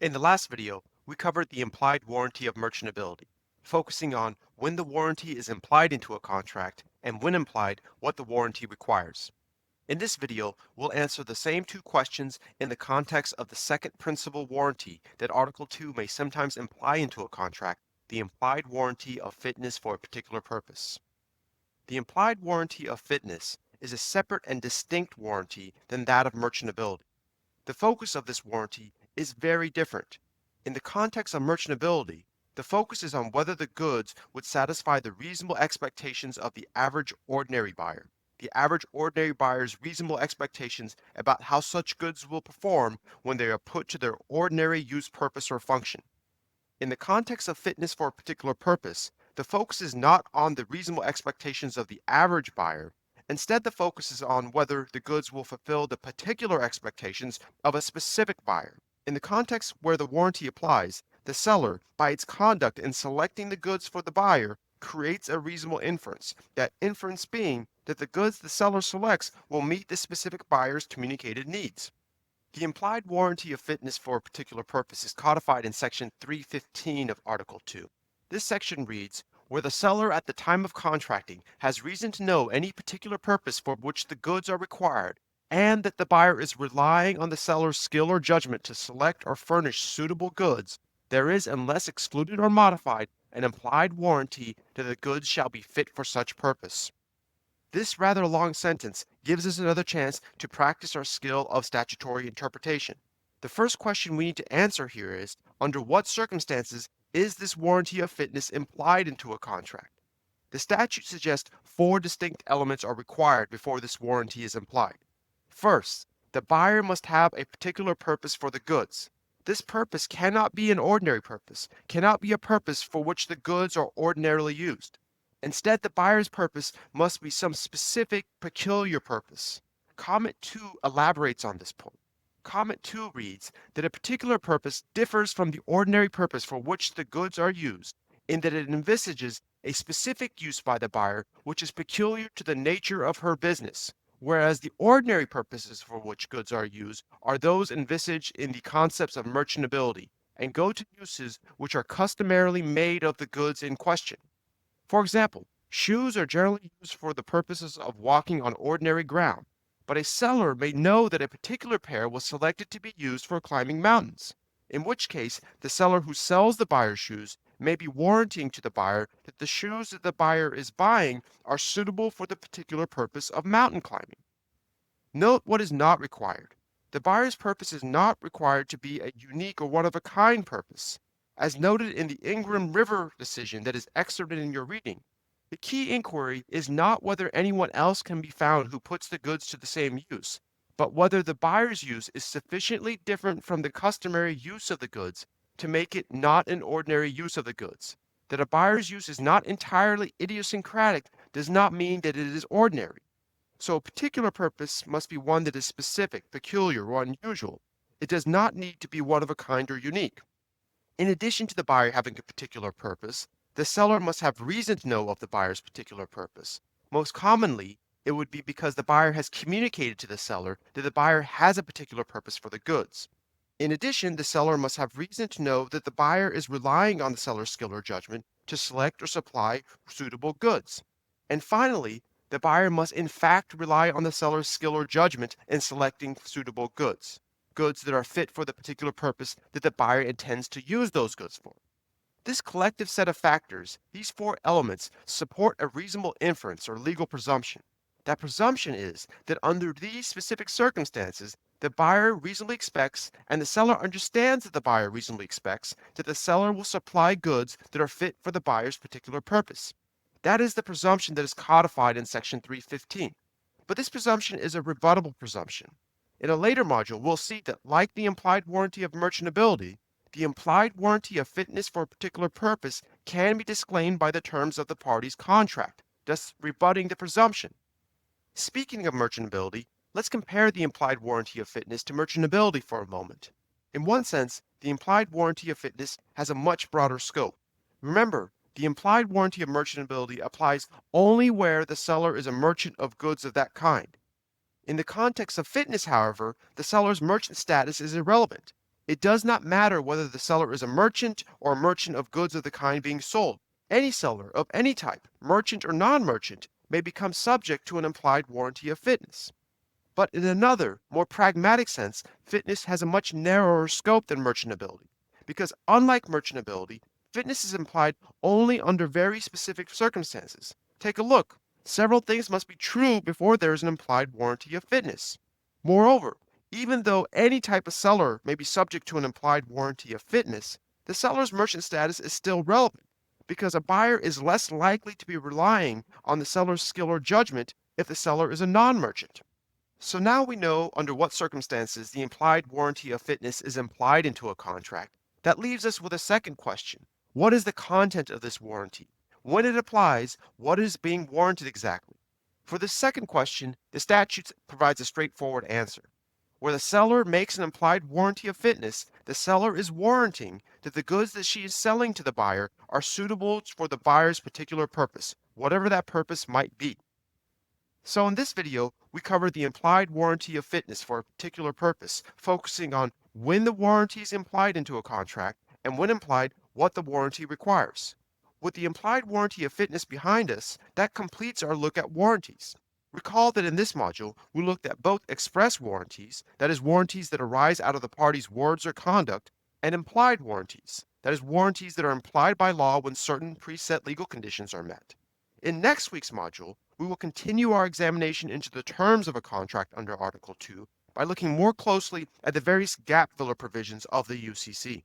In the last video, we covered the implied warranty of merchantability, focusing on when the warranty is implied into a contract and when implied, what the warranty requires. In this video, we'll answer the same two questions in the context of the second principal warranty that Article 2 may sometimes imply into a contract, the implied warranty of fitness for a particular purpose. The implied warranty of fitness is a separate and distinct warranty than that of merchantability. The focus of this warranty is very different. In the context of merchantability, the focus is on whether the goods would satisfy the reasonable expectations of the average ordinary buyer. The average ordinary buyer's reasonable expectations about how such goods will perform when they are put to their ordinary use, purpose, or function. In the context of fitness for a particular purpose, the focus is not on the reasonable expectations of the average buyer. Instead, the focus is on whether the goods will fulfill the particular expectations of a specific buyer. In the context where the warranty applies, the seller, by its conduct in selecting the goods for the buyer, creates a reasonable inference, that inference being that the goods the seller selects will meet the specific buyer's communicated needs. The implied warranty of fitness for a particular purpose is codified in Section 315 of Article 2. This section reads, where the seller at the time of contracting has reason to know any particular purpose for which the goods are required, and that the buyer is relying on the seller's skill or judgment to select or furnish suitable goods, there is, unless excluded or modified, an implied warranty that the goods shall be fit for such purpose. This rather long sentence gives us another chance to practice our skill of statutory interpretation. The first question we need to answer here is, under what circumstances is this warranty of fitness implied into a contract? The statute suggests four distinct elements are required before this warranty is implied. First, the buyer must have a particular purpose for the goods. This purpose cannot be an ordinary purpose, cannot be a purpose for which the goods are ordinarily used. Instead, the buyer's purpose must be some specific, peculiar purpose. Comment 2 elaborates on this point. Comment 2 reads that a particular purpose differs from the ordinary purpose for which the goods are used, in that it envisages a specific use by the buyer which is peculiar to the nature of her business, whereas the ordinary purposes for which goods are used are those envisaged in the concepts of merchantability, and go to uses which are customarily made of the goods in question. For example, shoes are generally used for the purposes of walking on ordinary ground, but a seller may know that a particular pair was selected to be used for climbing mountains, in which case the seller who sells the buyer's shoes may be warranting to the buyer that the shoes that the buyer is buying are suitable for the particular purpose of mountain climbing. Note what is not required. The buyer's purpose is not required to be a unique or one-of-a-kind purpose. As noted in the Ingram River decision that is excerpted in your reading, the key inquiry is not whether anyone else can be found who puts the goods to the same use, but whether the buyer's use is sufficiently different from the customary use of the goods to make it not an ordinary use of the goods. That a buyer's use is not entirely idiosyncratic does not mean that it is ordinary. So a particular purpose must be one that is specific, peculiar, or unusual. It does not need to be one of a kind or unique. In addition to the buyer having a particular purpose, the seller must have reason to know of the buyer's particular purpose. Most commonly, it would be because the buyer has communicated to the seller that the buyer has a particular purpose for the goods. In addition, the seller must have reason to know that the buyer is relying on the seller's skill or judgment to select or supply suitable goods. And finally, the buyer must in fact rely on the seller's skill or judgment in selecting suitable goods that are fit for the particular purpose that the buyer intends to use those goods for. This collective set of factors, these four elements, support a reasonable inference or legal presumption. That presumption is that under these specific circumstances, the buyer reasonably expects and the seller understands that the buyer reasonably expects that the seller will supply goods that are fit for the buyer's particular purpose. That is the presumption that is codified in Section 315. But this presumption is a rebuttable presumption. In a later module, we'll see that, like the implied warranty of merchantability, the implied warranty of fitness for a particular purpose can be disclaimed by the terms of the party's contract, thus rebutting the presumption. Speaking of merchantability, let's compare the implied warranty of fitness to merchantability for a moment. In one sense, the implied warranty of fitness has a much broader scope. Remember, the implied warranty of merchantability applies only where the seller is a merchant of goods of that kind. In the context of fitness, however, the seller's merchant status is irrelevant. It does not matter whether the seller is a merchant or a merchant of goods of the kind being sold. Any seller of any type, merchant or non-merchant, may become subject to an implied warranty of fitness. But in another, more pragmatic sense, fitness has a much narrower scope than merchantability, because unlike merchantability, fitness is implied only under very specific circumstances. Take a look. Several things must be true before there is an implied warranty of fitness. Moreover, even though any type of seller may be subject to an implied warranty of fitness, the seller's merchant status is still relevant, because a buyer is less likely to be relying on the seller's skill or judgment if the seller is a non-merchant. So now we know under what circumstances the implied warranty of fitness is implied into a contract. That leaves us with a second question. What is the content of this warranty? When it applies, what is being warranted exactly? For this second question, the statute provides a straightforward answer. Where the seller makes an implied warranty of fitness, the seller is warranting that the goods that she is selling to the buyer are suitable for the buyer's particular purpose, whatever that purpose might be. So in this video, we covered the implied warranty of fitness for a particular purpose, focusing on when the warranty is implied into a contract and when implied, what the warranty requires. With the implied warranty of fitness behind us, that completes our look at warranties. Recall that in this module, we looked at both express warranties, that is warranties that arise out of the party's words or conduct, and implied warranties, that is warranties that are implied by law when certain preset legal conditions are met. In next week's module, we will continue our examination into the terms of a contract under Article 2 by looking more closely at the various gap filler provisions of the UCC.